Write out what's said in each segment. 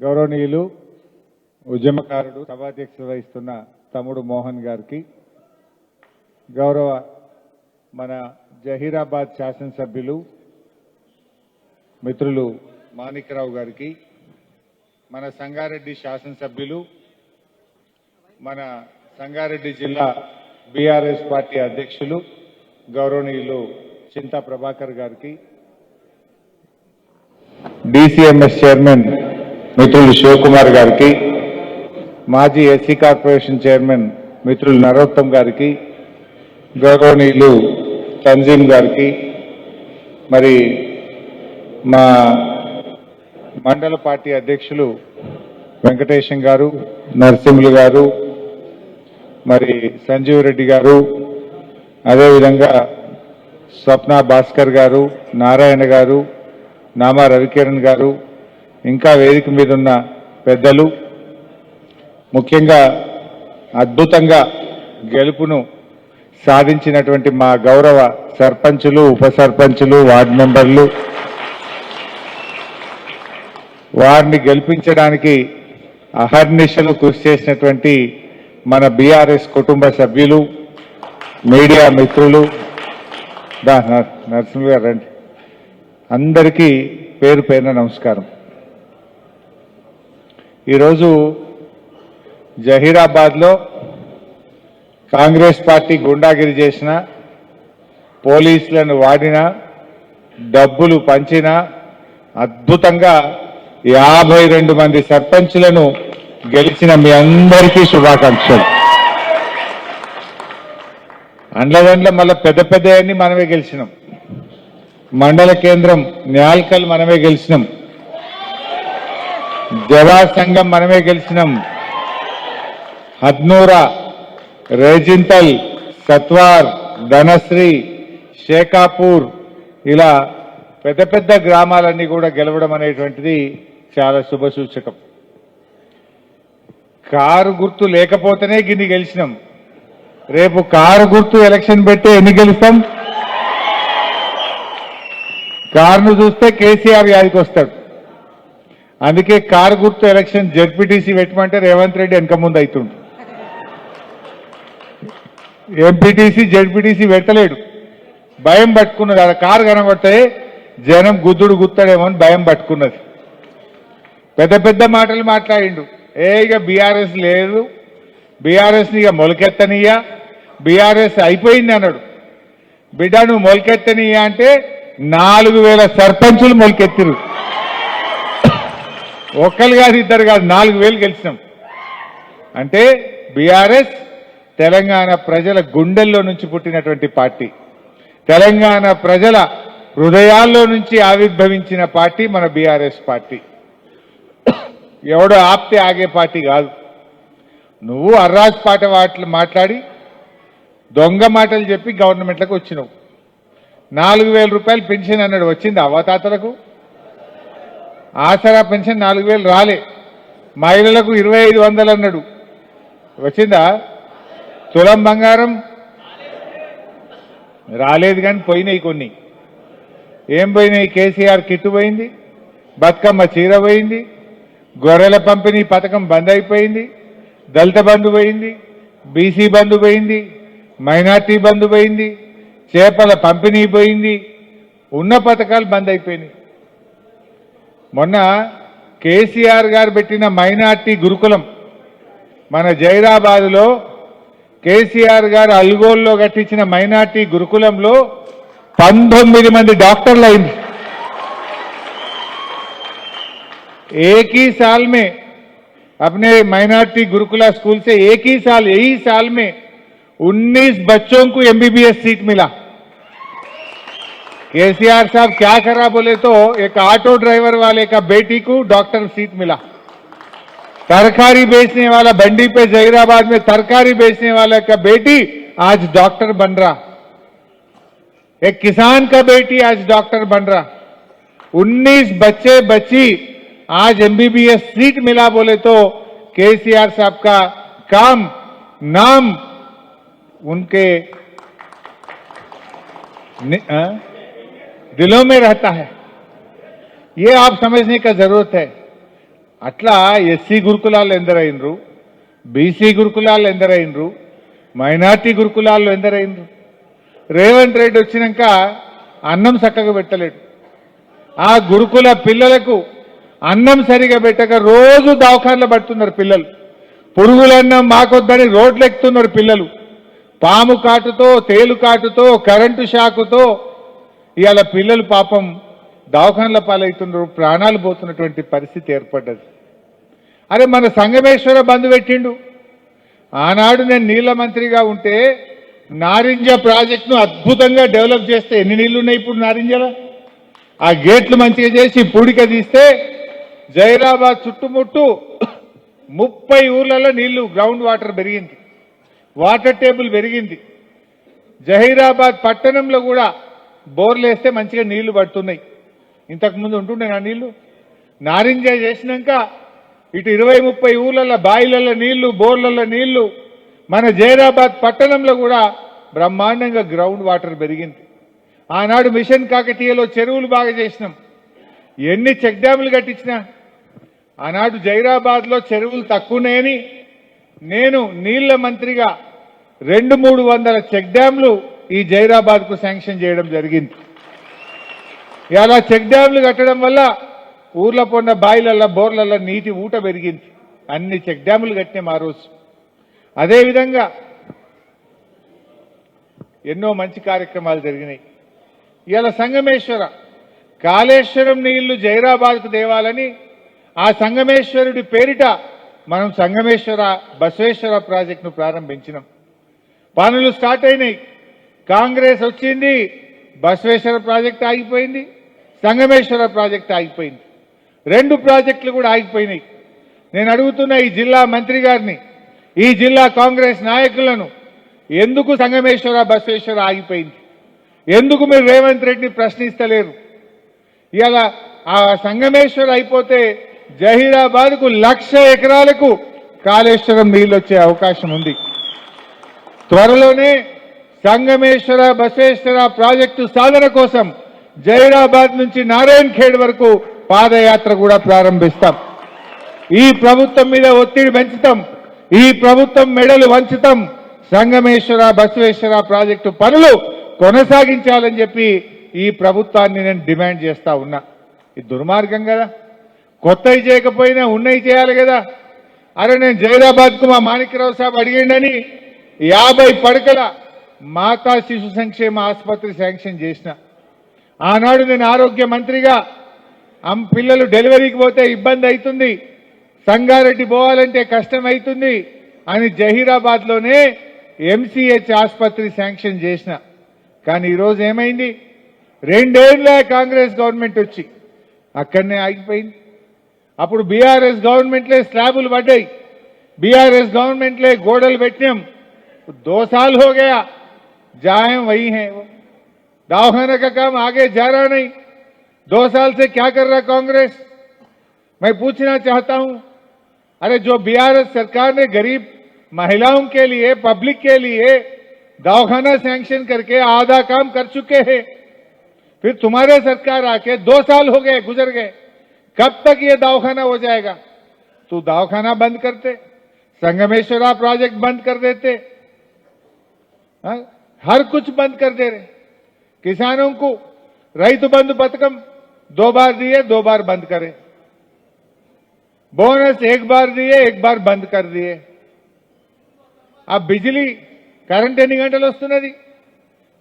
గౌరవనీయులు ఉద్యమకారుడు సభాధ్యక్షత వహిస్తున్న తమ్ముడు మోహన్ గారికి, గౌరవ మన జహీరాబాద్ శాసనసభ్యులు మిత్రులు మాణిక్రావు గారికి, మన సంగారెడ్డి శాసనసభ్యులు మన సంగారెడ్డి జిల్లా బీఆర్ఎస్ పార్టీ అధ్యక్షులు గౌరవనీయులు చింతా ప్రభాకర్ గారికి, డీసీఎంఎస్ చైర్మన్ మిత్రులు శివకుమార్ గారికి, మాజీ ఎస్సీ కార్పొరేషన్ చైర్మన్ మిత్రులు నరోత్తమ్ గారికి, గౌరవనీయులు తంజీమ్ గారికి, మరి మా మండల పార్టీ అధ్యక్షులు వెంకటేశం గారు, నరసింహులు గారు, మరి సంజీవ్ రెడ్డి గారు, అదేవిధంగా స్వప్న భాస్కర్ గారు, నారాయణ గారు, నామా రవికిరణ్ గారు, ఇంకా వేదిక మీద ఉన్న పెద్దలు, ముఖ్యంగా అద్భుతంగా గెలుపును సాధించినటువంటి మా గౌరవ సర్పంచులు, ఉప సర్పంచులు, వార్డు మెంబర్లు, వారిని గెలిపించడానికి అహర్నిశలు కృషి చేసినటువంటి మన బీఆర్ఎస్ కుటుంబ సభ్యులు, మీడియా మిత్రులు, నరసింహ గారు రండి, అందరికీ పేరు పేరున నమస్కారం. ఈరోజు జహీరాబాద్లో కాంగ్రెస్ పార్టీ గుండాగిరి చేసిన, పోలీసులను వాడిన, డబ్బులు పంచిన, అద్భుతంగా 52 మంది సర్పంచులను గెలిచిన మీ అందరికీ శుభాకాంక్షలు. అండ్లదండ్ల మళ్ళీ పెద్ద పెద్దవన్నీ మనమే గెలిచినాం. మండల కేంద్రం న్యాల్కల్ మనమే గెలిచినాం, జవా సంఘం మనమే గెలిచినాం, హద్నూరా, రేజింతల్, సత్వార్, ధనశ్రీ, షేకాపూర్, ఇలా పెద్ద పెద్ద గ్రామాలన్నీ కూడా గెలవడం అనేటువంటిది చాలా శుభసూచకం. కారు గుర్తు లేకపోతేనే గిన్ని గెలిచినాం. రేపు కారు గుర్తు ఎలక్షన్ పెట్టి ఎన్ని గెలుస్తాం? కారును చూస్తే కేసీఆర్ యాదికి వస్తాడు. అందుకే కారు గుర్తు ఎలక్షన్ జెడ్పీటీసీ పెట్టమంటే రేవంత్ రెడ్డి వెనక ముందు అవుతుండు. ఎంపీటీసీ జెడ్పీటీసీ పెట్టలేడు, భయం పట్టుకున్నది. అలా కారు కనబడితే జనం గుద్దుడు గుత్తాడేమో అని భయం పట్టుకున్నది. పెద్ద పెద్ద మాటలు మాట్లాడిండు. ఇక బీఆర్ఎస్ లేదు, బీఆర్ఎస్ని ఇక మొలకెత్తనీయా, బీఆర్ఎస్ అయిపోయింది అన్నాడు. బిడ్డ నువ్వు మొలకెత్తనీయా అంటే 4000 సర్పంచులు మొలకెత్తిరు. ఒక్కరు కాదు, ఇద్దరు కాదు, 4000 గెలిచినాం. అంటే బీఆర్ఎస్ తెలంగాణ ప్రజల గుండెల్లో నుంచి పుట్టినటువంటి పార్టీ, తెలంగాణ ప్రజల హృదయాల్లో నుంచి ఆవిర్భవించిన పార్టీ మన బీఆర్ఎస్ పార్టీ. ఎవడో ఆప్తే ఆగే పార్టీ కాదు. నువ్వు అర్రాజ్ పాట మాట్లాడి దొంగ మాటలు చెప్పి గవర్నమెంట్లకు వచ్చినావు. 4000 రూపాయలు పెన్షన్ అన్నాడు, వచ్చింది అవ్వతాతలకు? ఆసరా పెన్షన్ 4000 రాలే. మహిళలకు 2500 అన్నాడు, వచ్చిందా? తులం బంగారం రాలేదు, కానీ పోయినాయి కొన్ని. ఏం పోయినాయి? కేసీఆర్ కిట్టు పోయింది, బతుకమ్మ చీర పోయింది, గొర్రెల పంపిణీ పథకం బంద్ అయిపోయింది, దళిత బంధు పోయింది, బీసీ బంధు పోయింది, మైనార్టీ బంధు పోయింది, చేపల పంపిణీ పోయింది, ఉన్న పథకాలు బంద్ అయిపోయినాయి. మొన్న కేసీఆర్ గారు పెట్టిన మైనార్టీ గురుకులం మన జైరాబాద్లో, కేసీఆర్ గారు అల్గోల్లో కట్టించిన మైనార్టీ గురుకులంలో 19 మంది డాక్టర్లు అయింది. एक ही साल में अपने माइनॉरिटी गुरुकुला स्कूल से एक ही साल, यही साल में 19 बच्चों को एमबीबीएस सीट मिला. केसीआर साहब क्या करा बोले तो एक ऑटो ड्राइवर वाले का बेटी को डॉक्टर सीट मिला. तरकारी बेचने वाला बंडी पे जहीराबाद में तरकारी बेचने वाला का बेटी आज डॉक्टर बन रहा. एक किसान का बेटी आज डॉक्टर बन रहा. 19 बच्चे बच्ची आज एमबीबीएस सीट मिला बोले तो केसीआर साहब का काम, नाम उनके दिलों में रहता है. ये आप समझने का जरूरत है. అట్లా ఎస్సీ గురుకులాలు ఎందరైనరు, బీసీ గురుకులాలు ఎందరైనరు, మైనార్టీ గురుకులాల్లో ఎందరైనరు. రేవంత్ రెడ్డి వచ్చినాక అన్నం చక్కగా పెట్టలేడు. ఆ గురుకుల పిల్లలకు అన్నం సరిగా పెట్టక రోజు దవాఖానలో పడుతున్నారు పిల్లలు. పురుగులన్నం మాకొద్దని రోడ్లు ఎక్కుతున్నారు పిల్లలు. పాము కాటుతో, తేలు కాటుతో, కరెంటు షాకుతో ఇవాళ పిల్లలు పాపం దవాఖానల పాలవుతున్నారు, ప్రాణాలు పోతున్నటువంటి పరిస్థితి ఏర్పడ్డది. అరే మన సంగమేశ్వర బంద్ పెట్టిండు. ఆనాడు నేను నీళ్ల మంత్రిగా ఉంటే నారింజ ప్రాజెక్టును అద్భుతంగా డెవలప్ చేస్తే ఎన్ని నీళ్లు ఉన్నాయి ఇప్పుడు నారింజలో? ఆ గేట్లు మంచిగా చేసి పూడిక తీస్తే జైరాబాద్ చుట్టుముట్టు 30 ఊర్లలో నీళ్లు గ్రౌండ్ వాటర్ పెరిగింది, వాటర్ టేబుల్ పెరిగింది. జహీరాబాద్ పట్టణంలో కూడా బోర్లు వేస్తే మంచిగా నీళ్లు పడుతున్నాయి. ఇంతకుముందు ఉంటుండే నా నీళ్లు. నారింజ చేసినాక ఇటు 20-30 ఊర్లలో బాయిలలో నీళ్లు, బోర్లలో నీళ్లు. మన జైరాబాద్ పట్టణంలో కూడా బ్రహ్మాండంగా గ్రౌండ్ వాటర్ పెరిగింది. ఆనాడు మిషన్ కాకతీయలో చెరువులు బాగా చేసినాం. ఎన్ని చెక్ డ్యాములు కట్టించినా ఆనాడు జైరాబాద్లో చెరువులు తక్కువనేని నేను నీళ్ల మంత్రిగా 200-300 చెక్ డ్యాములు ఈ జైరాబాద్కు శాంక్షన్ చేయడం జరిగింది. ఇలా చెక్ డ్యాములు కట్టడం వల్ల ఊర్ల పొన్న బాయిలల్లో, బోర్లలో నీటి ఊట పెరిగింది. అన్ని చెక్ డ్యాములు కట్టినాం ఆ రోజు. అదేవిధంగా ఎన్నో మంచి కార్యక్రమాలు జరిగినాయి. ఇలా సంగమేశ్వర కాళేశ్వరం నీళ్లు జైరాబాద్కు తేవాలని ఆ సంగమేశ్వరుడి పేరిట మనం సంగమేశ్వర బసవేశ్వర ప్రాజెక్టును ప్రారంభించినాం. పనులు స్టార్ట్ అయినాయి. కాంగ్రెస్ వచ్చింది, బసవేశ్వర ప్రాజెక్టు ఆగిపోయింది, సంగమేశ్వర ప్రాజెక్టు ఆగిపోయింది. 2 ప్రాజెక్టులు కూడా ఆగిపోయినాయి. నేను అడుగుతున్న ఈ జిల్లా మంత్రి గారిని, ఈ జిల్లా కాంగ్రెస్ నాయకులను, ఎందుకు సంగమేశ్వర బసవేశ్వర ఆగిపోయింది? ఎందుకు మీరు రేవంత్ రెడ్డిని ప్రశ్నిస్తలేరు? ఇలా ఆ సంగమేశ్వర అయిపోతే జహీరాబాద్కు 1,00,000 ఎకరాలకు కాళేశ్వరం నీళ్ళు వచ్చే అవకాశం ఉంది. త్వరలోనే సంగమేశ్వర బసవేశ్వర ప్రాజెక్టు సాధన కోసం జహీరాబాద్ నుంచి నారాయణ్ ఖేడ్ వరకు పాదయాత్ర కూడా ప్రారంభిస్తాం. ఈ ప్రభుత్వం మీద ఒత్తిడి పెంచుతాం, ఈ ప్రభుత్వం మెడలు వంచుతాం. సంగమేశ్వర బసవేశ్వర ప్రాజెక్టు పనులు కొనసాగించాలని చెప్పి ఈ ప్రభుత్వాన్ని నేను డిమాండ్ చేస్తా ఉన్నా. ఇది దుర్మార్గం కదా. కొత్తవి చేయకపోయినా ఉన్నవి చేయాలి కదా. అరే నేను జైరాబాద్కు మా మాణిక్యరావు సాబ్ అడిగిండని 50 పడకల మాతా శిశు సంక్షేమ ఆసుపత్రి శాంక్షన్ చేసిన. ఆనాడు నేను ఆరోగ్య మంత్రిగా పిల్లలు డెలివరీకి పోతే ఇబ్బంది అవుతుంది, సంగారెడ్డి పోవాలంటే కష్టం అవుతుంది అని జహీరాబాద్లోనే ఎంసీహెచ్ ఆసుపత్రి శాంక్షన్ చేసిన. కానీ ఈరోజు ఏమైంది? 2 ఏళ్ల కాంగ్రెస్ గవర్నమెంట్ వచ్చి అక్కడనే ఆగిపోయింది. అప్పుడు బీఆర్ఎస్ గవర్నమెంట్లే స్లాబులు పడ్డాయి, బీఆర్ఎస్ గవర్నమెంట్లే గోడలు పెట్టినాం. 2 साल हो गया, जहां वही है. वो दवाखाना का काम आगे जा रहा नहीं. 2 साल से क्या कर रहा कांग्रेस? मैं पूछना चाहता हूं. अरे जो बीआरएस सरकार ने गरीब महिलाओं के लिए, पब्लिक के लिए दवाखाना सैंक्शन करके आधा काम कर चुके हैं, फिर तुम्हारे सरकार आके 2 साल हो गए, गुजर गए. कब तक ये दवाखाना हो जाएगा? तो दवाखाना बंद करते, संगमेश्वरा प्रोजेक्ट बंद कर देते, हर कुछ बंद कर दे रहे. किसानों को रैतु बंधु पथकम 2 बार दिए, 2 बार बंद करे. बोनस 1 बार दिए, 1 बार बंद कर दिए. अब बिजली కరెంట్ ఎన్ని గంటలు వస్తున్నది?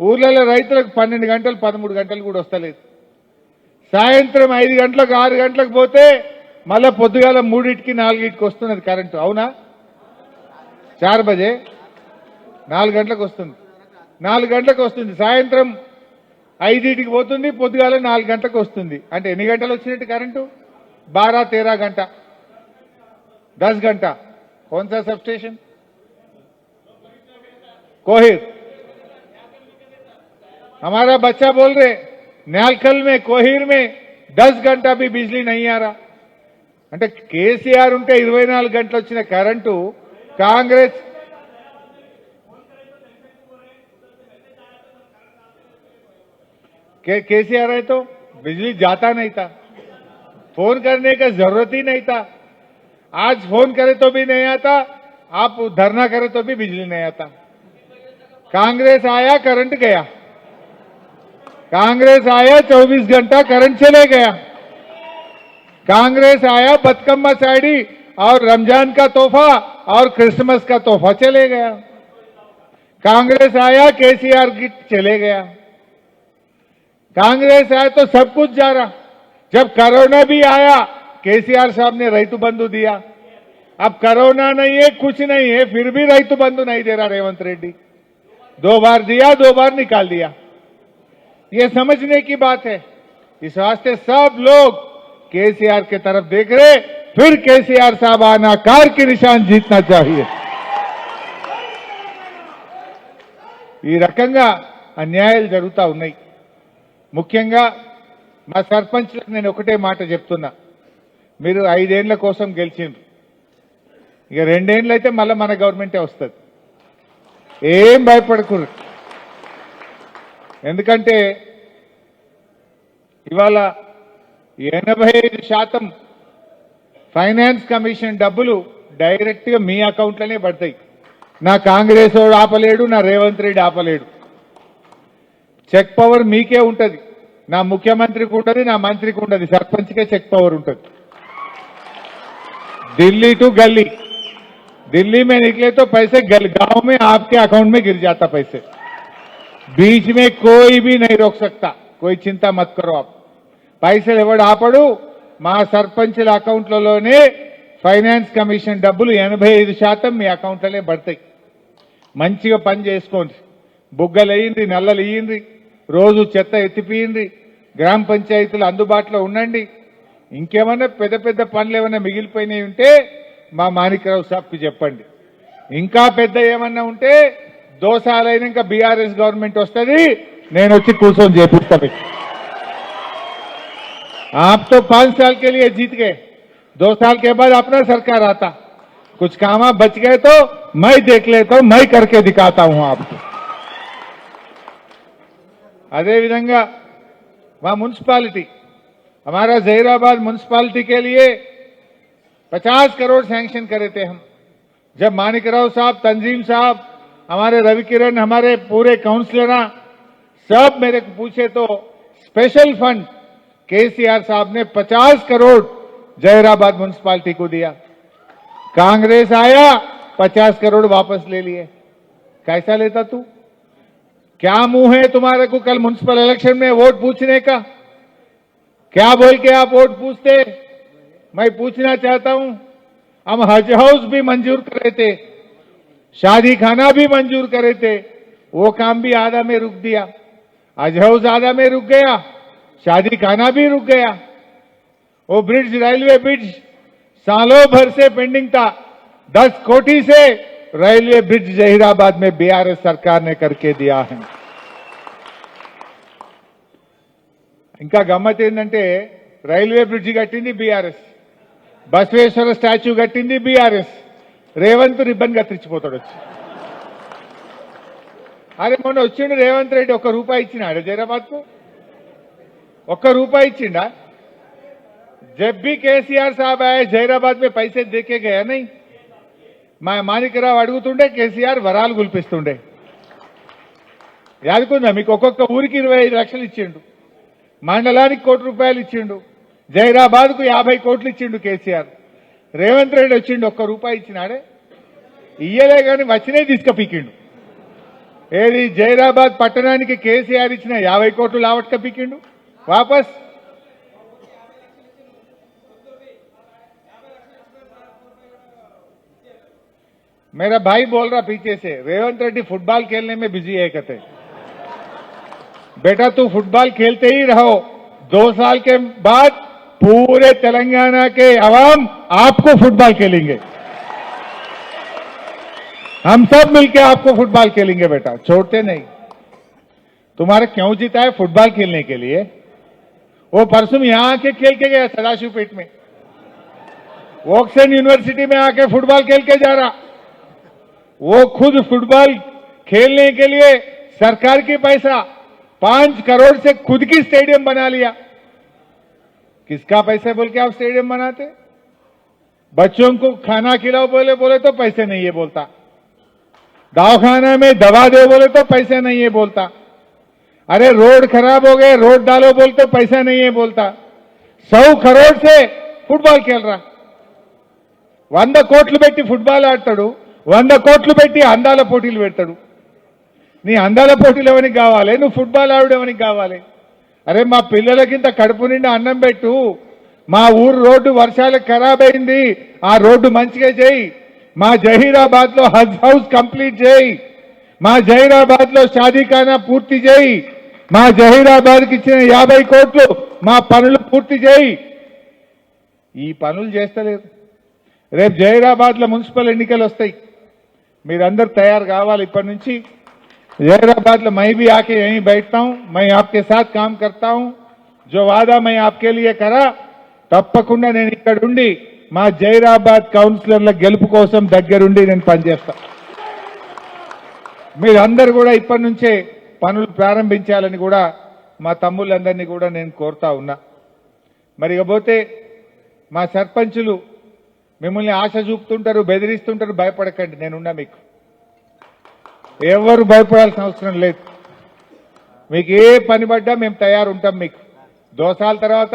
ఊర్లలో రైతులకు 12 గంటలు 13 గంటలు కూడా వస్తలేదు. సాయంత్రం 5 గంటలకు 6 గంటలకు పోతే మళ్ళా పొద్దుగాల 3కి 4కి వస్తున్నది కరెంటు. అవునా? 4 బజే 4 గంటలకు వస్తుంది, 4 గంటలకు వస్తుంది. సాయంత్రం 5కి పోతుంది, పొద్దుగాల 4 గంటలకు వస్తుంది. అంటే ఎన్ని గంటలు వచ్చినట్టు కరెంటు? 12-13 घंटा, 10 घंटा. कौन सा सब स्टेशन? कोहिर. हमारा बच्चा बोल रहे न्यालकल में, कोहिर में 10 घंटा भी बिजली नहीं आ रहा. అంటే కేసీఆర్ ఉంటే 24 గంటలు వచ్చిన కరెంటు కాంగ్రెస్ केसीआर है तो बिजली जाता नहीं था, फोन करने का जरूरत ही नहीं था. आज फोन करे तो भी नहीं आता, आप धरना करे तो भी बिजली नहीं आता। कांग्रेस आया करंट गया, कांग्रेस आया 24 घंटा करंट चले गया, कांग्रेस आया बतकम्मा साड़ी और रमजान का तोहफा और क्रिसमस का तोहफा चले गया, कांग्रेस आया केसीआर किट चले गया, कांग्रेस आया तो सब कुछ जा रहा। जब कोरोना भी आया केसीआर साहब ने रैतु बंधु दिया, अब कोरोना नहीं है कुछ नहीं है फिर भी रैतु बंधु नहीं दे रहा रेवंत रेड्डी। 2 बार दिया 2 बार निकाल दिया। ये समझने की बात है। इस वास्ते सब लोग केसीआर के तरफ देख रहे, फिर केसीआर साहब आना कार की निशान जीतना चाहिए। ఈ రకంగా అన్యాయాలు జరుగుతూ ఉన్నాయి। ముఖ్యంగా మా సర్పంచ్లకు నేను ఒకటే మాట చెప్తున్నా, మీరు 5 ఏళ్ల కోసం గెలిచిండ్రు, ఇక 2 ఏళ్ళు అయితే మళ్ళీ మన గవర్నమెంటే వస్తుంది, ఏం భయపడకూడదు। ఎందుకంటే ఇవాళ 85% ఫైనాన్స్ కమిషన్ డబ్బులు డైరెక్ట్ గా మీ అకౌంట్లోనే పడతాయి। నా కాంగ్రెస్ వాడు ఆపలేడు, నా రేవంత్ రెడ్డి ఆపలేడు। చెక్ పవర్ మీకే ఉంటది, నా ముఖ్యమంత్రికి ఉంటది, నా మంత్రికి ఉంటది, సర్పంచ్కే చెక్ పవర్ ఉంటది। दिल्ली टू गली, दिल्ली में निकले तो पैसे गांव में आपके अकाउंट में गिर जाता पैसे, बीच में कोई भी नहीं रोक सकता, कोई चिंता मत करो आप। పైసలు ఎవడు ఆపడు, మా సర్పంచుల అకౌంట్లలోనే ఫైనాన్స్ కమిషన్ డబ్బులు 85% మీ అకౌంట్లనే పడతాయి। మంచిగా పని చేసుకోండి, బుగ్గలు వేయండి, నల్లలు వేయండి, రోజు చెత్త ఎత్తిపోయండి, గ్రామ పంచాయతీలు అందుబాటులో ఉండండి। ఇంకేమన్నా పెద్ద పెద్ద పనులు ఏమన్నా మిగిలిపోయినాయి ఉంటే మా మాణిక్రావు సాబ్కి చెప్పండి, ఇంకా పెద్ద ఏమన్నా ఉంటే 2 సార్లైనాక బీఆర్ఎస్ గవర్నమెంట్ వస్తుంది, నేను వచ్చి కూర్చొని చేపిస్తాను। आप तो 5 साल के लिए जीत गए, 2 साल के बाद अपना सरकार आता, कुछ काम आप बच गए तो मैं देख लेता हूं, मैं करके दिखाता हूं आपको। अदे विधंगा वहां म्युनिसिपालिटी, हमारा जहीराबाद म्युनिसिपालिटी के लिए 50 करोड़ सैंक्शन करे थे हम। जब माणिकराव साहब, तंजीम साहब, हमारे रवि किरण, हमारे पूरे काउंसिलर सब मेरे को पूछे तो स्पेशल फंड केसीआर साहब ने 50 करोड़ जहीराबाद म्युनिसिपालिटी को दिया। कांग्रेस आया 50 करोड़ वापस ले लिए। कैसा लेता तू? क्या मुंह है तुम्हारे को कल म्युनिसिपल इलेक्शन में वोट पूछने का? क्या बोल के आप वोट पूछते? मैं पूछना चाहता हूं, हम हज हाउस भी मंजूर करे थे, शादी खाना भी मंजूर करे थे, वो काम भी आधा में रुक दिया। हज हाउस आधा में रुक गया, शादी खाना भी रुक गया। वो ब्रिज, रेलवे ब्रिज सालों भर से पेंडिंग था, 10 कोटी से रेलवे ब्रिज जहीराबाद में बीआरएस सरकार ने करके दिया है। ఇంకా గమ్మత్ ఏంటంటే రైల్వే బ్రిడ్జి కట్టింది బీఆర్ఎస్, బసవేశ్వర స్టాచ్యూ కట్టింది బీఆర్ఎస్, రేవంత్ రిబ్బన్ కత్తిరించిపోతాడు వచ్చి। అరే మొన్న వచ్చిండు రేవంత్ రెడ్డి, 1 రూపాయి ఇచ్చినాడు జైరాబాద్ కు? 1 రూపాయి ఇచ్చిండా? जब भी केसीआर साहब आए जहीराबाद में पैसे देके गया नहीं, మా మాణిక్రావు అడుగుతుండే కేసీఆర్ వరాలు గుల్పిస్తుండే। యాదుకుందా మీకు? ఒక్కొక్క ఊరికి 25 లక్షలు ఇచ్చిండు, మండలానికి 1 కోటి రూపాయలు ఇచ్చిండు, జహీరాబాద్ కు 50 కోట్లు ఇచ్చిండు కేసీఆర్। రేవంత్ రెడ్డి వచ్చిండు, 1 రూపాయి ఇచ్చినాడే? ఇయ్యలే కానీ వచ్చినే తీసుకపోయిండు। ఏది జహీరాబాద్ పట్టణానికి కేసీఆర్ ఇచ్చిన 50 కోట్లు లావట్క పీకిండు వాపస్। मेरा भाई बोल रहा पीछे से, रेवंत रेड्डी फुटबॉल खेलने में बिजी है कहते। बेटा तू फुटबॉल खेलते ही रहो, 2 साल के बाद पूरे तेलंगाना के अवाम आपको फुटबॉल खेलेंगे, हम सब मिलके आपको फुटबॉल खेलेंगे बेटा, छोड़ते नहीं। तुम्हारा क्यों जीता है? फुटबॉल खेलने के लिए। वो परसों यहां आके खेल के गया सदाशिवपेट में, वॉक्सन यूनिवर्सिटी में आके फुटबॉल खेल के जा रहा। वो खुद फुटबॉल खेलने के लिए सरकार की पैसा 5 करोड़ से खुद की स्टेडियम बना लिया। किसका पैसा बोल के आप स्टेडियम बनाते? बच्चों को खाना खिलाओ बोले तो पैसे नहीं है बोलता, दवाखाना में दवा दो बोले तो पैसे नहीं है बोलता, अरे रोड खराब हो गए रोड डालो बोलते तो पैसा नहीं है बोलता। 100 करोड़ से फुटबॉल खेल रहा, 100 కోట్లు పెట్టి ఫుట్బాల్ ఆడతాడు, 100 కోట్లు పెట్టి అందాల పోటీలు పెడతాడు। నీ అందాల పోటీలు ఎవరికి కావాలి, నువ్వు ఫుట్బాల్ ఆడు ఎవరికి కావాలి? అరే మా పిల్లలకింత కడుపు నిండా అన్నం పెట్టు, మా ఊరు రోడ్డు వర్షాలకు ఖరాబ్ అయింది, ఆ రోడ్డు మంచిగా చేయి, మా జహీరాబాద్ లో హజ్ హౌస్ కంప్లీట్ చేయి, మా జహీరాబాద్ లో షాదీఖానా పూర్తి చేయి, మా జహీరాబాద్ కి ఇచ్చిన 50 కోట్లు మా పనులు పూర్తి చేయి। ఈ పనులు చేస్తలేదు। రేపు జహీరాబాద్ లో మున్సిపల్ ఎన్నికలు వస్తాయి, మీరందరూ తయారు కావాలి ఇప్పటి నుంచి। जहीराबाद में मैं भी आके यहीं बैठता हूं, मैं आपके साथ काम करता हूं, जो वादा मैं आपके लिए करा తప్పకుండా నేను ఇక్కడ ఉండి మా జహీరాబాద్ కౌన్సిలర్ల గెలుపు కోసం దగ్గరుండి నేను పనిచేస్తా। మీరందరూ కూడా ఇప్పటి నుంచే పనులు ప్రారంభించాలని కూడా మా తమ్ముళ్ళందరినీ కూడా నేను కోరుతా ఉన్నా। మరి ఇకపోతే మా సర్పంచులు మిమ్మల్ని ఆశ చూపుతుంటారు, బెదిరిస్తుంటారు, భయపడకండి, నేనున్నా మీకు, ఎవరు భయపడాల్సిన అవసరం లేదు। మీకు ఏ పని పడ్డా మేము తయారు ఉంటాం। మీకు 2 సార్ల తర్వాత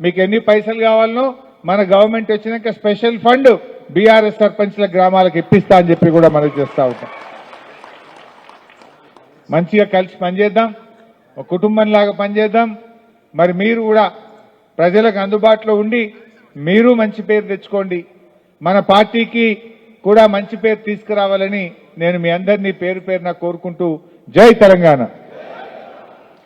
మీకు ఎన్ని పైసలు కావాలనో మన గవర్నమెంట్ వచ్చినాక స్పెషల్ ఫండ్ బీఆర్ఎస్ సర్పంచ్ల గ్రామాలకు ఇప్పిస్తా అని చెప్పి కూడా మనం చేస్తా ఉంటాం। మంచిగా కలిసి పనిచేద్దాం, ఒక కుటుంబంలాగా పనిచేద్దాం। మరి మీరు కూడా ప్రజలకు అందుబాటులో ఉండి మీరు మంచి పేరు తెచ్చుకోండి, మన పార్టీకి కూడా మంచి పేరు తీసుకురావాలని నేను మీ అందరినీ పేరు పేరున కోరుకుంటూ జై తెలంగాణ।